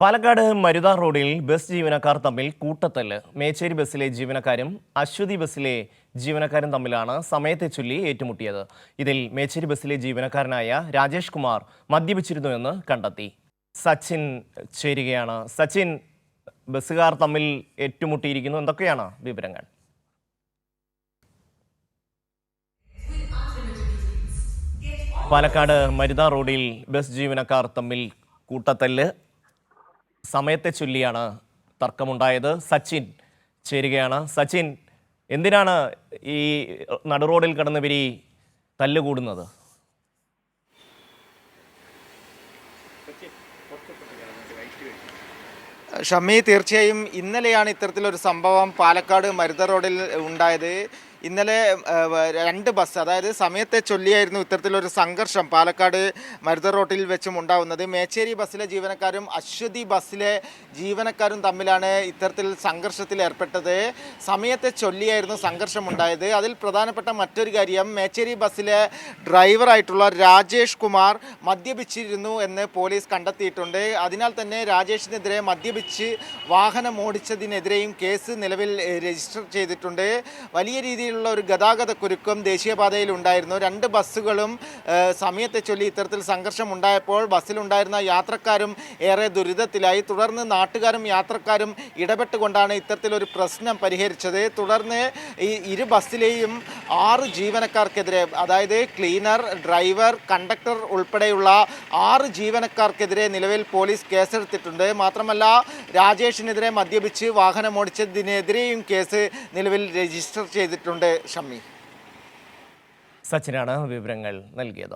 പാലക്കാട് മരുത റോഡിൽ ബസ് ജീവനക്കാർ തമ്മിൽ കൂട്ടത്തല്ല്. മേച്ചേരി ബസ്സിലെ ജീവനക്കാരും അശ്വതി ബസ്സിലെ ജീവനക്കാരും തമ്മിലാണ് സമയത്തെ ചൊല്ലി ഏറ്റുമുട്ടിയത്. ഇതിൽ മേച്ചേരി ബസ്സിലെ ജീവനക്കാരനായ രാജേഷ് കുമാർ മദ്യപിച്ചിരുന്നുവെന്ന് കണ്ടെത്തി. സച്ചിൻ ചേരുകയാണ്. സച്ചിൻ, ബസ്സുകാർ തമ്മിൽ ഏറ്റുമുട്ടിയിരിക്കുന്നു, എന്തൊക്കെയാണ് വിവരങ്ങൾ? പാലക്കാട് മരുത റോഡിൽ ബസ് ജീവനക്കാർ തമ്മിൽ കൂട്ടത്തല്ല്. സമയത്തെ ചൊല്ലിയാണ് തർക്കമുണ്ടായത്. സച്ചിൻ ചേരുകയാണ്. സച്ചിൻ, എന്തിനാണ് ഈ നടുറോഡിൽ കിടന്ന് ഇവർ തല്ലുകൂടുന്നത്? ഷമ്മി, തീർച്ചയായും ഇന്നലെയാണ് ഇത്തരത്തിലൊരു സംഭവം പാലക്കാട് മരുത റോഡിൽ ഉണ്ടായത്. ഇന്നലെ രണ്ട് ബസ്, അതായത് സമയത്തെ ചൊല്ലിയായിരുന്നു ഇത്തരത്തിലൊരു സംഘർഷം പാലക്കാട് മരുത റോഡിൽ വെച്ചും ഉണ്ടാകുന്നത്. മേച്ചേരി ബസ്സിലെ ജീവനക്കാരും അശ്വതി ബസ്സിലെ ജീവനക്കാരും തമ്മിലാണ് ഇത്തരത്തിൽ സംഘർഷത്തിൽ ഏർപ്പെട്ടത്. സമയത്തെ ചൊല്ലിയായിരുന്നു സംഘർഷം ഉണ്ടായത്. അതിൽ പ്രധാനപ്പെട്ട മറ്റൊരു കാര്യം, മേച്ചേരി ബസ്സിലെ ഡ്രൈവറായിട്ടുള്ള രാജേഷ് കുമാർ മദ്യപിച്ചിരുന്നു എന്ന് പോലീസ് കണ്ടെത്തിയിട്ടുണ്ട്. അതിനാൽ തന്നെ രാജേഷിനെതിരെ മദ്യപിച്ച് വാഹനം ഓടിച്ചതിനെതിരെയും കേസ് നിലവിൽ രജിസ്റ്റർ ചെയ്തിട്ടുണ്ട്. വലിയ രീതിയിലുള്ള ഒരു ഗതാഗത കുരുക്കം ദേശീയപാതയിൽ ഉണ്ടായിരുന്നു. രണ്ട് ബസ്സുകളും സമയത്തെ ചൊല്ലി ഇത്തരത്തിൽ സംഘർഷം ഉണ്ടായപ്പോൾ ബസ്സിലുണ്ടായിരുന്ന യാത്രക്കാരും ഏറെ ദുരിതത്തിലായി. തുടർന്ന് നാട്ടുകാരും യാത്രക്കാരും ഇടപെട്ടുകൊണ്ടാണ് ഇത്തരത്തിലൊരു പ്രശ്നം പരിഹരിച്ചത്. തുടർന്ന് ഈ ഇരു ബസ്സിലെയും 6 ജീവനക്കാർക്കെതിരെ, അതായത് ക്ലീനർ, ഡ്രൈവർ, കണ്ടക്ടർ ഉൾപ്പെടെയുള്ള 6 ജീവനക്കാർക്കെതിരെ നിലവിൽ പോലീസ് കേസെടുത്തിട്ടുണ്ട്. മാത്രമല്ല, രാജേഷിനെതിരെ മദ്യപിച്ച് വാഹനമോടിച്ചതിനെതിരെയും കേസ് നിലവിൽ രജിസ്റ്റർ ചെയ്തിട്ടുണ്ട്. ഷമ്മി, സച്ചിനാണ് വിവരങ്ങൾ നൽകിയത്.